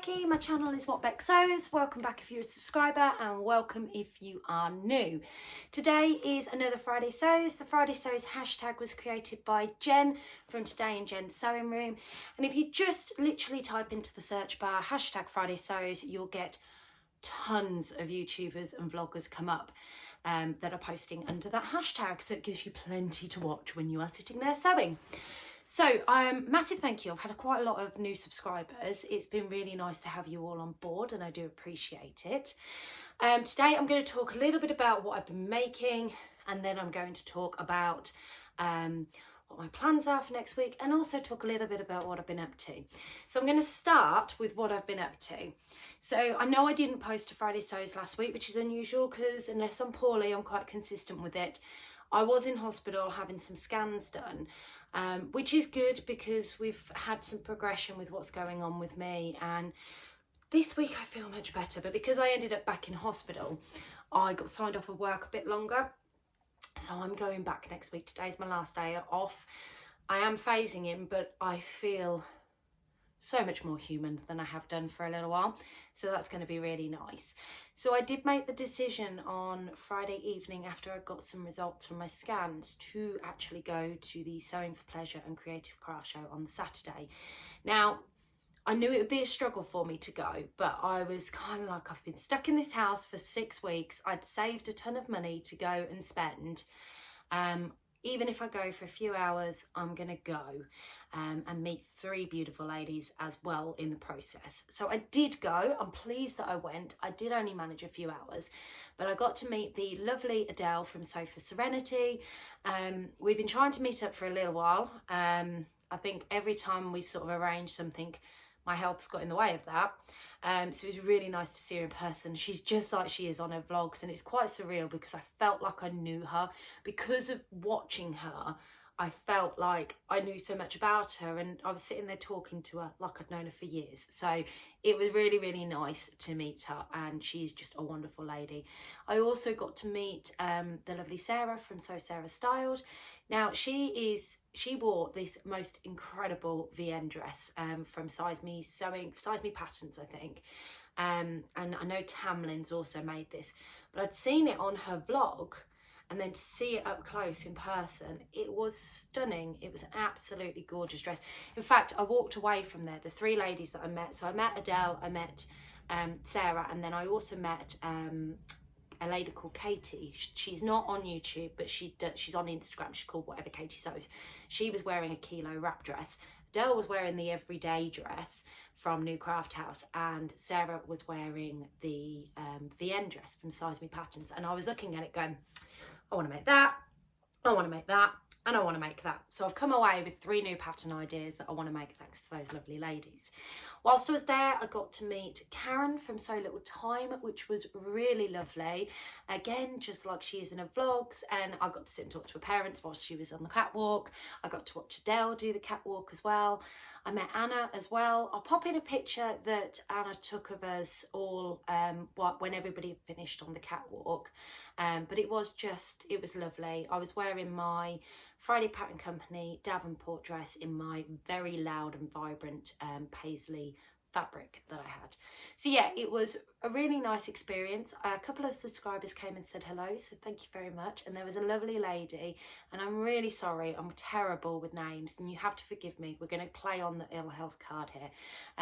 Becky, my channel is What Beck Sews. Welcome back if you're a subscriber and welcome if you are new. Today is another Friday Sews. The Friday Sews hashtag was created by Jen from Today in Jen's Sewing Room. And if you just literally type into the search bar hashtag Friday Sews, you'll get tons of YouTubers and vloggers come up that are posting under that hashtag. So it gives you plenty to watch when you are sitting there sewing. So massive thank you. I've had quite a lot of new subscribers. It's been really nice to have you all on board and I do appreciate it. Today I'm going to talk a little bit about what I've been making, and then I'm going to talk about what my plans are for next week, and also talk a little bit about what I've been up to. So I'm going to start with what I've been up to. So I know I didn't post a Friday Sews last week, which is unusual because unless I'm poorly, I'm quite consistent with it. I was in hospital having some scans done, which is good because we've had some progression with what's going on with me, and this week I feel much better. But because I ended up back in hospital, I got signed off of work a bit longer. So I'm going back next week. Today's my last day off. I am phasing in, but I feel so much more human than I have done for a little while. So that's going to be really nice. So I did make the decision on Friday evening after I got some results from my scans to actually go to the Sewing for Pleasure and Creative Craft Show on the Saturday. Now, I knew it would be a struggle for me to go, but I was kind of like, I've been stuck in this house for 6 weeks. I'd saved a ton of money to go and spend. Even if I go for a few hours, I'm going to go and meet 3 beautiful ladies as well in the process. So I did go. I'm pleased that I went. I did only manage a few hours, but I got to meet the lovely Adele from Sew for Serenity. We've been trying to meet up for a little while. I think every time we've sort of arranged something, my health's got in the way of that. So it was really nice to see her in person. She's just like she is on her vlogs, and it's quite surreal because I felt like I knew her. Because of watching her, I felt like I knew so much about her, and I was sitting there talking to her like I'd known her for years. So it was really, really nice to meet her, and she's just a wonderful lady. I also got to meet the lovely Sarah from Sew Sarah Styled. Now she wore this most incredible VN dress from Size Me Patterns, I think. And I know Tamlin's also made this, but I'd seen it on her vlog, and then to see it up close in person, it was stunning. It was an absolutely gorgeous dress. In fact, I walked away from there, the 3 ladies that I met. So I met Adele, I met Sarah, and then I also met a lady called Katie. She's not on YouTube, but she's on Instagram. She's called Whatever Katie Sews. She was wearing a kilo wrap dress. Adele was wearing the everyday dress from New Craft House, and Sarah was wearing the VN dress from Size Me Patterns. And I was looking at it going, I want to make that, I want to make that, and I want to make that. So I've come away with 3 new pattern ideas that I want to make thanks to those lovely ladies. Whilst I was there, I got to meet Karen from So Little Time, which was really lovely. Again, just like she is in her vlogs, and I got to sit and talk to her parents whilst she was on the catwalk. I got to watch Adele do the catwalk as well. I met Anna as well. I'll pop in a picture that Anna took of us all when everybody had finished on the catwalk. But it was lovely. I was wearing my Friday Pattern Company Davenport dress in my very loud and vibrant paisley fabric that I had. So yeah, it was a really nice experience. A couple of subscribers came and said hello, so thank you very much. And there was a lovely lady, and I'm really sorry, I'm terrible with names, and you have to forgive me. We're going to play on the ill health card here,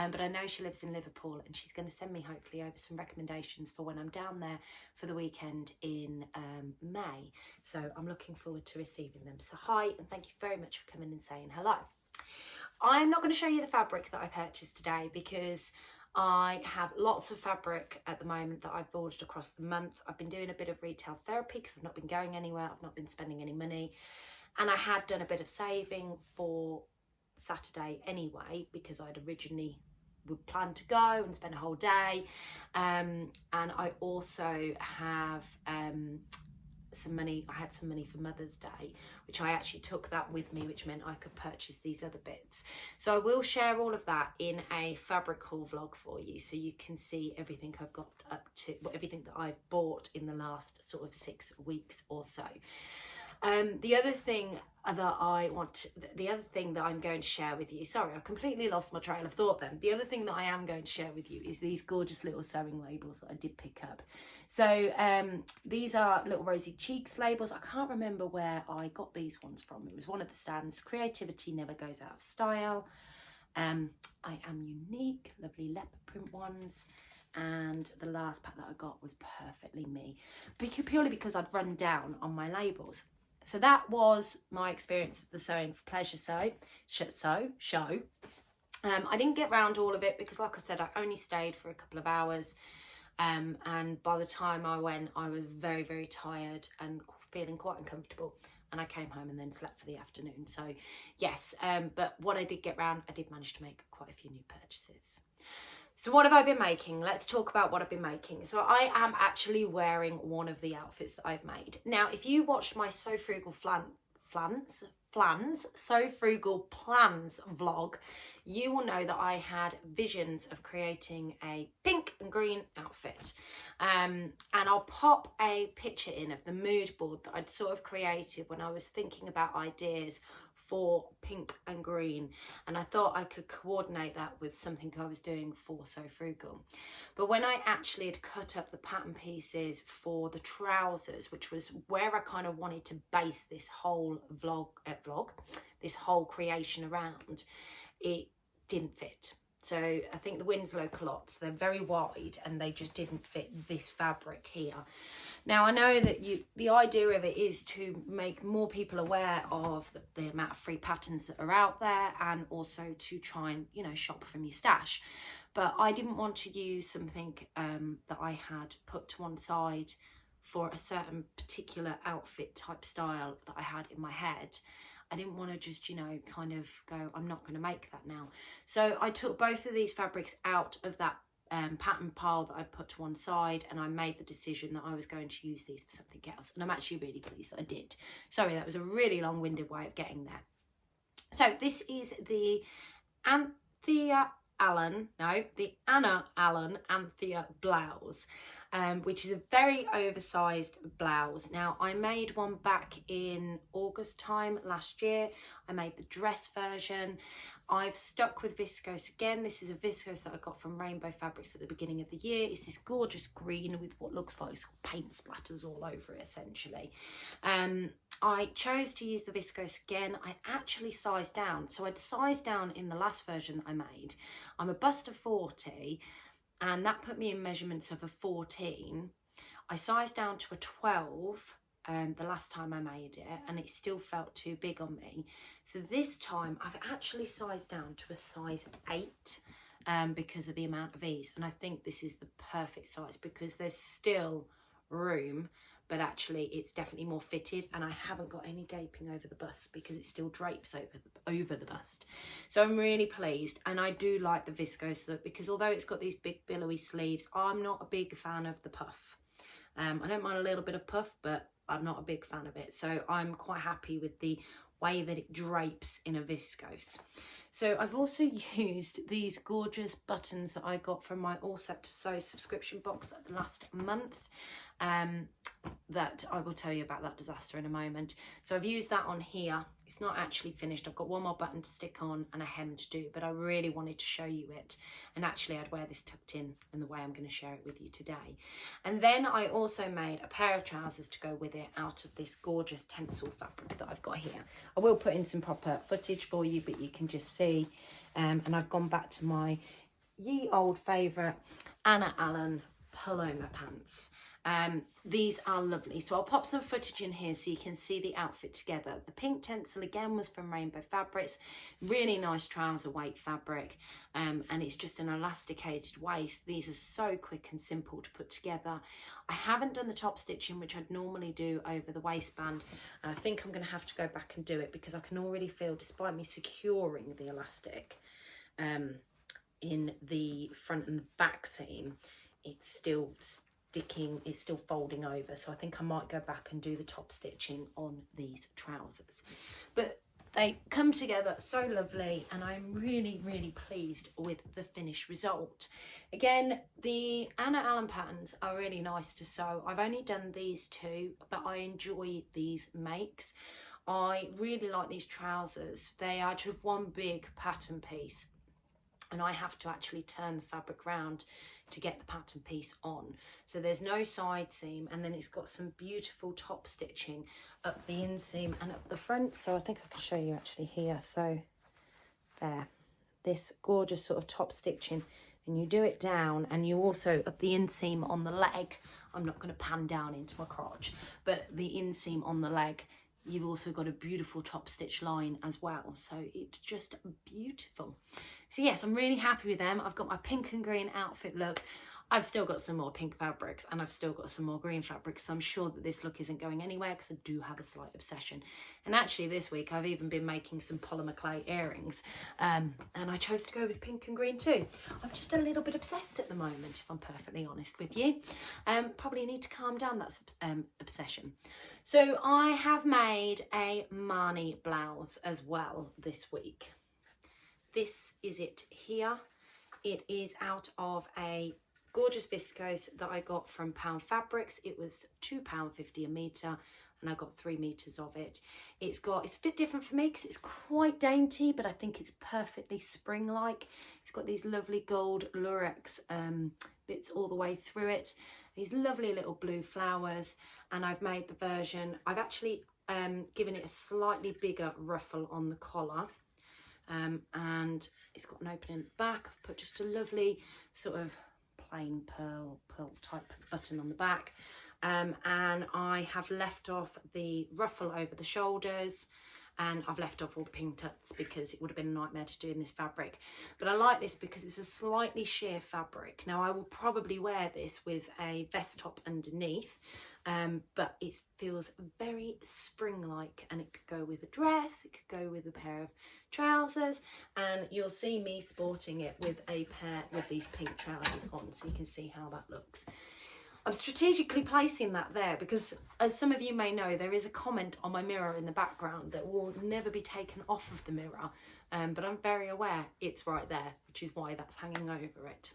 but I know she lives in Liverpool, and she's going to send me hopefully over some recommendations for when I'm down there for the weekend in May. So I'm looking forward to receiving them. So hi, and thank you very much for coming and saying hello. I'm not going to show you the fabric that I purchased today because I have lots of fabric at the moment that I've ordered across the month. I've been doing a bit of retail therapy because I've not been going anywhere. I've not been spending any money. And I had done a bit of saving for Saturday anyway because I'd originally would plan to go and spend a whole day. And I also have some money. I had some money for Mother's Day, which I actually took that with me, which meant I could purchase these other bits. So I will share all of that in a fabric haul vlog for you, so you can see everything I've got up to, everything that I've bought in the last sort of 6 weeks or so. The other thing that I'm going to share with you, sorry, I completely lost my trail of thought then. The other thing that I am going to share with you is these gorgeous little sewing labels that I did pick up. So these are little rosy cheeks labels. I can't remember where I got these ones from. It was one of the stands. Creativity never goes out of style. I am unique, lovely leopard print ones. And the last pack that I got was perfectly me, purely because I'd run down on my labels. So that was my experience of the Sewing for Pleasure show. I didn't get round all of it because, like I said, I only stayed for a couple of hours. And by the time I went, I was very, very tired and feeling quite uncomfortable. And I came home and then slept for the afternoon. So yes, but what I did get round, I did manage to make quite a few new purchases. So what have I been making? Let's talk about what I've been making. So I am actually wearing one of the outfits that I've made. Now, if you watched my So Frugal So Frugal Plans vlog, you will know that I had visions of creating a pink and green outfit. And I'll pop a picture in of the mood board that I'd sort of created when I was thinking about ideas for pink and green, and I thought I could coordinate that with something I was doing for So Frugal. But when I actually had cut up the pattern pieces for the trousers, which was where I kind of wanted to base this whole this whole creation around, it didn't fit. So I think the Winslow culottes, they're very wide and they just didn't fit this fabric here. Now, I know that the idea of it is to make more people aware of the amount of free patterns that are out there, and also to try and, you know, shop from your stash. But I didn't want to use something that I had put to one side for a certain particular outfit type style that I had in my head. I didn't want to just, you know, kind of go, I'm not going to make that now. So I took both of these fabrics out of that pattern pile that I put to one side, and I made the decision that I was going to use these for something else. And I'm actually really pleased that I did. Sorry, that was a really long-winded way of getting there. So this is the Anna Allen Anthea Blouse, which is a very oversized blouse. Now, I made one back in August time last year. I made the dress version. I've stuck with viscose again. This is a viscose that I got from Rainbow Fabrics at the beginning of the year. It's this gorgeous green with what looks like paint splatters all over it, essentially. I chose to use the viscose again. I actually sized down. So I'd sized down in the last version that I made. I'm a bust of 40, and that put me in measurements of a 14. I sized down to a 12 the last time I made it, and it still felt too big on me. So this time I've actually sized down to a size 8 because of the amount of ease. And I think this is the perfect size because there's still room, but actually it's definitely more fitted, and I haven't got any gaping over the bust because it still drapes over the bust. So I'm really pleased, and I do like the viscose look because although it's got these big billowy sleeves, I'm not a big fan of the puff. I don't mind a little bit of puff, but I'm not a big fan of it. So I'm quite happy with the way that it drapes in a viscose. So I've also used these gorgeous buttons that I got from my All Set to Sew subscription box last month. That I will tell you about that disaster in a moment. So I've used that on here. It's not actually finished. I've got one more button to stick on and a hem to do, but I really wanted to show you it. And actually I'd wear this tucked in the way I'm going to share it with you today. And then I also made a pair of trousers to go with it out of this gorgeous tencel fabric that I've got here. I will put in some proper footage for you, but you can just see. And I've gone back to my ye old favourite Anna Allen Paloma pants. These are lovely, so I'll pop some footage in here so you can see the outfit together. The pink tencel again was from Rainbow Fabrics, really nice trouser weight fabric, and it's just an elasticated waist. These are so quick and simple to put together. I haven't done the top stitching, which I'd normally do over the waistband, and I think I'm going to have to go back and do it because I can already feel, despite me securing the elastic in the front and the back seam, it's still sticking, it's still folding over. So I think I might go back and do the top stitching on these trousers. But They come together so lovely, and I'm really, really pleased with the finished result. Again, the Anna Allen patterns are really nice to sew. I've only done these two, but I enjoy these makes. I really like these trousers. They are just one big pattern piece, and I have to actually turn the fabric round to get the pattern piece on. So there's no side seam, and then it's got some beautiful top stitching up the inseam and up the front. So I think I can show you actually here. So there, this gorgeous sort of top stitching, and you do it down, and you also up the inseam on the leg. I'm not going to pan down into my crotch, but the inseam on the leg, you've also got a beautiful top stitch line as well. So it's just beautiful. So yes, I'm really happy with them. I've got my pink and green outfit look. I've still got some more pink fabrics, and I've still got some more green fabrics. So I'm sure that this look isn't going anywhere, because I do have a slight obsession. And actually this week I've even been making some Paloma clay earrings. And I chose to go with pink and green too. I'm just a little bit obsessed at the moment, if I'm perfectly honest with you. Probably need to calm down that obsession. So I have made a Marnie blouse as well this week. This is it here. It is out of a gorgeous viscose that I got from Pound Fabrics. It was £2.50 a metre, and I got 3 metres of it. It's a bit different for me because it's quite dainty, but I think it's perfectly spring-like. It's got these lovely gold lurex bits all the way through it. These lovely little blue flowers, and I've made the version, I've actually given it a slightly bigger ruffle on the collar. And it's got an opening at the back. I've put just a lovely sort of plain pearl type button on the back, and I have left off the ruffle over the shoulders, and I've left off all the pink tucks because it would have been a nightmare to do in this fabric. But I like this because it's a slightly sheer fabric. Now I will probably wear this with a vest top underneath, but it feels very spring-like, and it could go with a dress, it could go with a pair of trousers, and you'll see me sporting it with a pair with these pink trousers on, so you can see how that looks. I'm strategically placing that there because, as some of you may know, there is a comment on my mirror in the background that will never be taken off of the mirror, but I'm very aware it's right there, which is why that's hanging over it.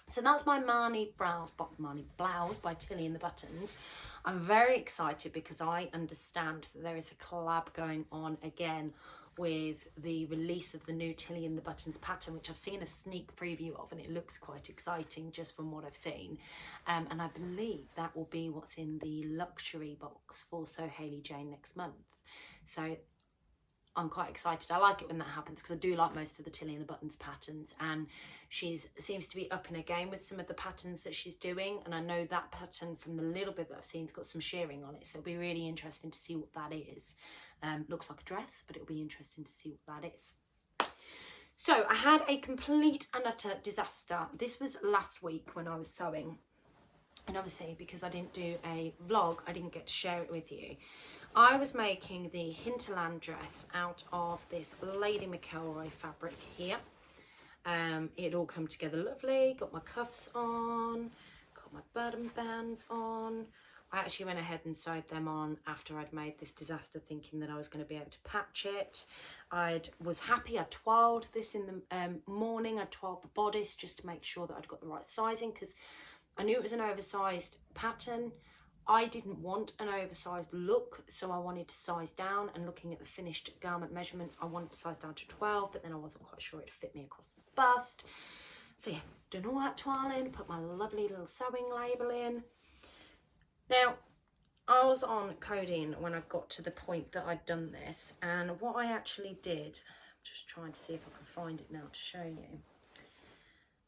So that's my Marnie Blouse by Tilly and the Buttons. I'm very excited because I understand that there is a collab going on again with the release of the new Tilly and the Buttons pattern, which I've seen a sneak preview of, and it looks quite exciting just from what I've seen. And I believe that will be what's in the luxury box for So Hayley Jane next month. So I'm quite excited. I like it when that happens because I do like most of the Tilly and the Buttons patterns, and she seems to be upping her game with some of the patterns that she's doing, and I know that pattern from the little bit that I've seen has got some shearing on it, so it'll be really interesting to see what that is. Looks like a dress, but it'll be interesting to see what that is. So I had a complete and utter disaster. This was last week when I was sewing, and obviously because I didn't do a vlog, I didn't get to share it with you. I was making the Hinterland dress out of this Lady McElroy fabric here. It all come together lovely. Got my cuffs on, got my button bands on. I actually went ahead and sewed them on after I'd made this disaster, thinking that I was going to be able to patch it. I was happy. I twirled this in the morning. I twirled the bodice just to make sure that I'd got the right sizing, because I knew it was an oversized pattern. I didn't want an oversized look, so I wanted to size down, and looking at the finished garment measurements, I wanted to size down to 12, but then I wasn't quite sure it'd fit me across the bust. So yeah, done all that twirling, put my lovely little sewing label in. Now, I was on codeine when I got to the point that I'd done this, and what I actually did, I'm just trying to see if I can find it now to show you.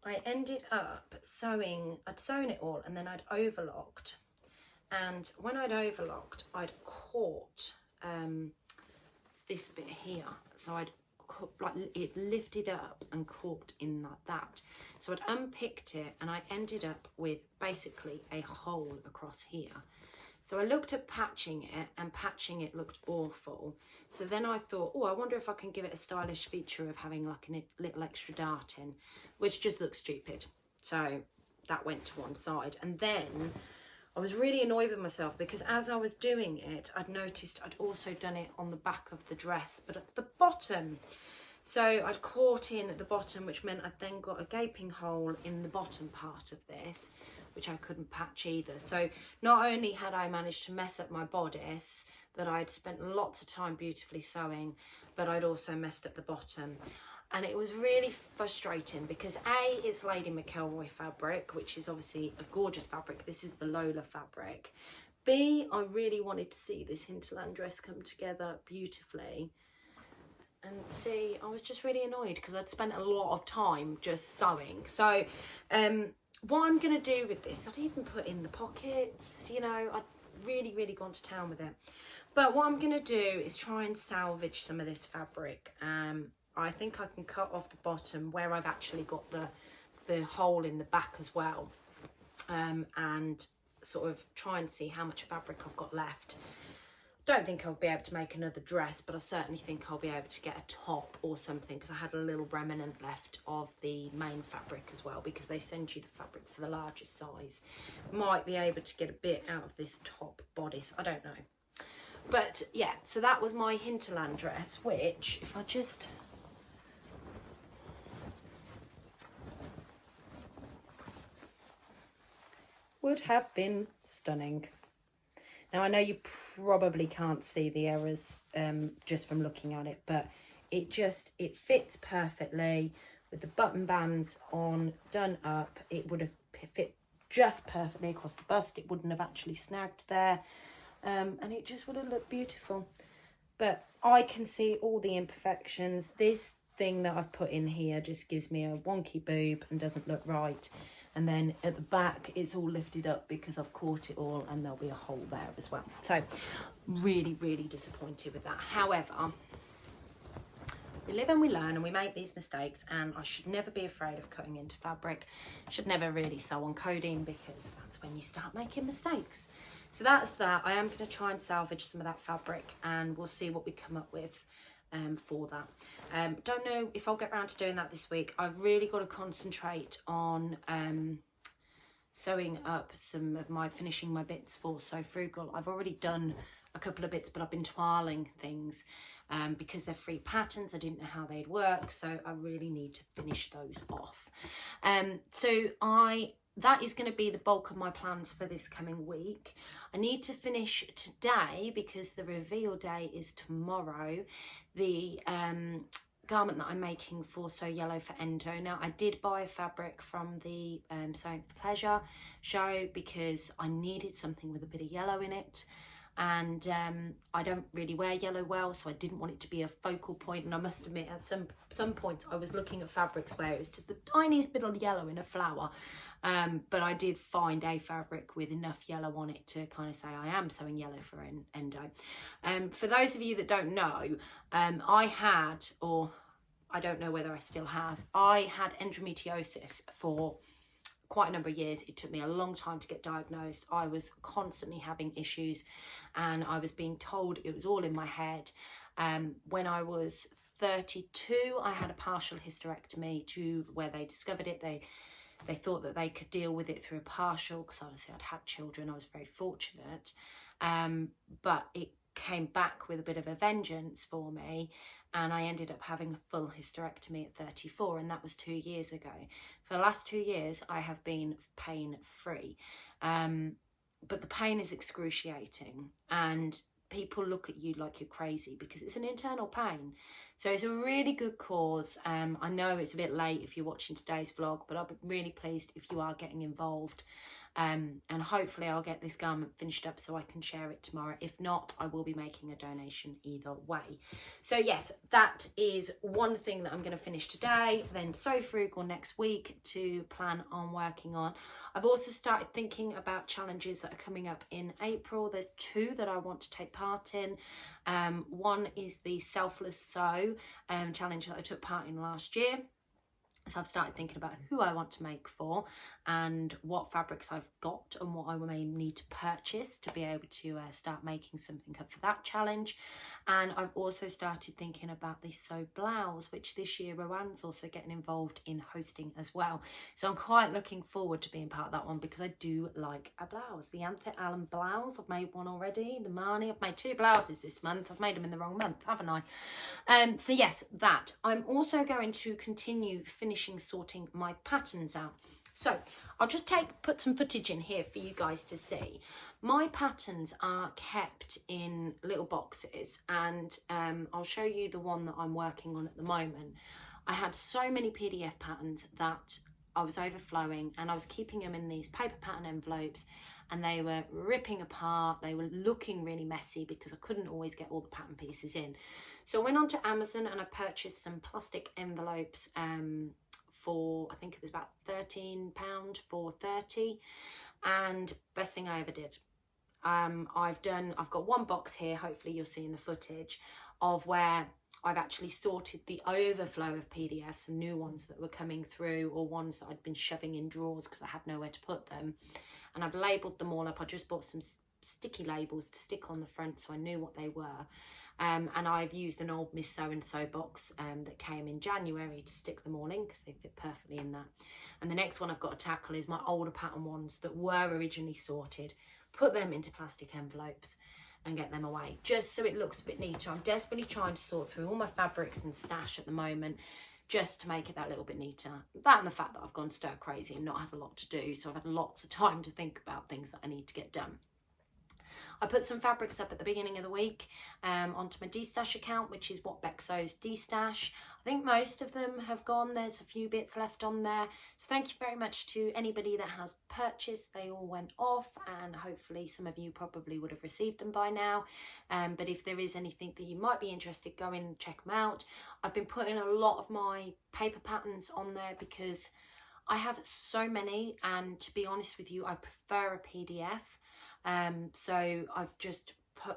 I ended up sewing, I'd sewn it all, and then I'd overlocked. And when I'd overlocked, I'd caught this bit here. So I'd like it lifted up and caught in like that. So I'd unpicked it, and I ended up with basically a hole across here. So I looked at patching it, and patching it looked awful. So then I thought, oh, I wonder if I can give it a stylish feature of having like a little extra dart in, which just looks stupid. So that went to one side. And then I was really annoyed with myself because as I was doing it, I'd noticed I'd also done it on the back of the dress, but at the bottom. So I'd caught in at the bottom, which meant I'd then got a gaping hole in the bottom part of this, which I couldn't patch either. So not only had I managed to mess up my bodice that I'd spent lots of time beautifully sewing, but I'd also messed up the bottom. And it was really frustrating because A, it's Lady McElroy fabric, which is obviously a gorgeous fabric. This is the Lola fabric. B, I really wanted to see this hinterland dress come together beautifully. And C, I was just really annoyed because I'd spent a lot of time just sewing. So what I'm going to do with this, I'd even put in the pockets, you know, I'd really gone to town with it. But what I'm going to do is try and salvage some of this fabric. I think I can cut off the bottom where I've actually got the hole in the back as well, and sort of try and see how much fabric I've got left. Don't think I'll be able to make another dress, but I certainly think I'll be able to get a top or something, because I had a little remnant left of the main fabric as well, because they send you the fabric for the largest size. Might be able to get a bit out of this top bodice, I don't know. But yeah, so that was my hinterland dress, which if I just... would have been stunning. Now I know you probably can't see the errors just from looking at it, but it fits perfectly with the button bands on, done up. It would have fit just perfectly across the bust. It wouldn't have actually snagged there, and it just would have looked beautiful. But I can see all the imperfections. This thing that I've put in here just gives me a wonky boob and doesn't look right. And then at the back, it's all lifted up because I've caught it all, and there'll be a hole there as well. So really disappointed with that. However, we live and we learn, and we make these mistakes, and I should never be afraid of cutting into fabric. Should never really sew on coding, because that's when you start making mistakes. So that's that. I am going to try and salvage some of that fabric, and we'll see what we come up with for that. Don't know if I'll get around to doing that this week. I've really got to concentrate on sewing up some of finishing my bits for So Frugal. I've already done a couple of bits, but I've been toiling things because they're free patterns. I didn't know how they'd work, so I really need to finish those off. That is going to be the bulk of my plans for this coming week. I need to finish today because the reveal day is tomorrow. The garment that I'm making for So Yellow for Endo. Now, I did buy fabric from the Sewing for Pleasure show because I needed something with a bit of yellow in it. And I don't really wear yellow well, so I didn't want it to be a focal point. And I must admit, at some points I was looking at fabrics where it was just the tiniest bit of yellow in a flower, but I did find a fabric with enough yellow on it to kind of say I am sewing yellow for Endo. For those of you that don't know, I had, or I don't know whether I still have, I had endometriosis for quite a number of years. It took me a long time to get diagnosed. I was constantly having issues, and I was being told it was all in my head. When I was 32, I had a partial hysterectomy to where they discovered it. They thought that they could deal with it through a partial, because obviously I'd had children. I was very fortunate, but it came back with a bit of a vengeance for me, and I ended up having a full hysterectomy at 34, and that was 2 years ago. For the last 2 years, I have been pain-free, but the pain is excruciating, and people look at you like you're crazy because it's an internal pain. So it's a really good cause. I know it's a bit late if you're watching today's vlog, but I'll be really pleased if you are getting involved. And hopefully I'll get this garment finished up so I can share it tomorrow. If not, I will be making a donation either way. So yes, that is one thing that I'm going to finish today. Then So Frugal next week to plan on working on. I've also started thinking about challenges that are coming up in April. There's 2 that I want to take part in. One is the Selfless Sew challenge that I took part in last year. So I've started thinking about who I want to make for and what fabrics I've got and what I may need to purchase to be able to start making something up for that challenge. And I've also started thinking about the Sew Blouse, which this year Rowan's also getting involved in hosting as well. So I'm quite looking forward to being part of that one because I do like a blouse. The Anthea Blouse, I've made one already. The Marnie, I've made 2 blouses this month. I've made them in the wrong month, haven't I? So yes, that. I'm also going to continue finishing sorting my patterns out. So I'll just put some footage in here for you guys to see. My patterns are kept in little boxes, and I'll show you the one that I'm working on at the moment. I had so many PDF patterns that I was overflowing, and I was keeping them in these paper pattern envelopes, and they were ripping apart. They were looking really messy because I couldn't always get all the pattern pieces in. So I went on to Amazon and I purchased some plastic envelopes for, I think it was about £13 for 30, and best thing I ever did. I've got one box here, hopefully you'll see in the footage, of where I've actually sorted the overflow of PDFs and new ones that were coming through, or ones that I'd been shoving in drawers because I had nowhere to put them. And I've labelled them all up. I just bought some sticky labels to stick on the front so I knew what they were. And I've used an old Miss So-and-so box that came in January to stick them all in because they fit perfectly in that. And the next one I've got to tackle is my older pattern ones that were originally sorted. Put them into plastic envelopes and get them away, just so it looks a bit neater. I'm desperately trying to sort through all my fabrics and stash at the moment, just to make it that little bit neater. That and the fact that I've gone stir crazy and not had a lot to do, so I've had lots of time to think about things that I need to get done. I put some fabrics up at the beginning of the week onto my D-Stash account, which is What Beck Sews D-Stash. I think most of them have gone. There's a few bits left on there. So thank you very much to anybody that has purchased. They all went off, and hopefully some of you probably would have received them by now. But if there is anything that you might be interested, go in and check them out. I've been putting a lot of my paper patterns on there because I have so many, and to be honest with you, I prefer a PDF. So I've just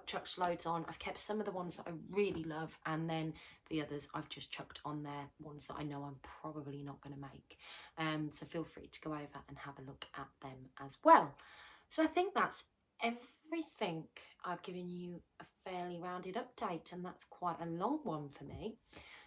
chucked loads on. I've kept some of the ones that I really love, and then the others I've just chucked on there, ones that I know I'm probably not going to make. So feel free to go over and have a look at them as well. So I think that's everything. I've given you a fairly rounded update, and that's quite a long one for me.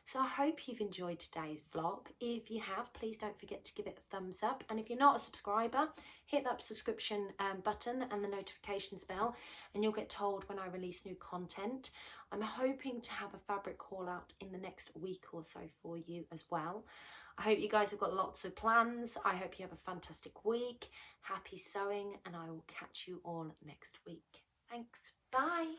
So I hope you've enjoyed today's vlog. If you have, please don't forget to give it a thumbs up. And if you're not a subscriber, hit that subscription button and the notifications bell, and you'll get told when I release new content. I'm hoping to have a fabric haul out in the next week or so for you as well. I hope you guys have got lots of plans. I hope you have a fantastic week. Happy sewing, and I will catch you all next week. Thanks. Bye.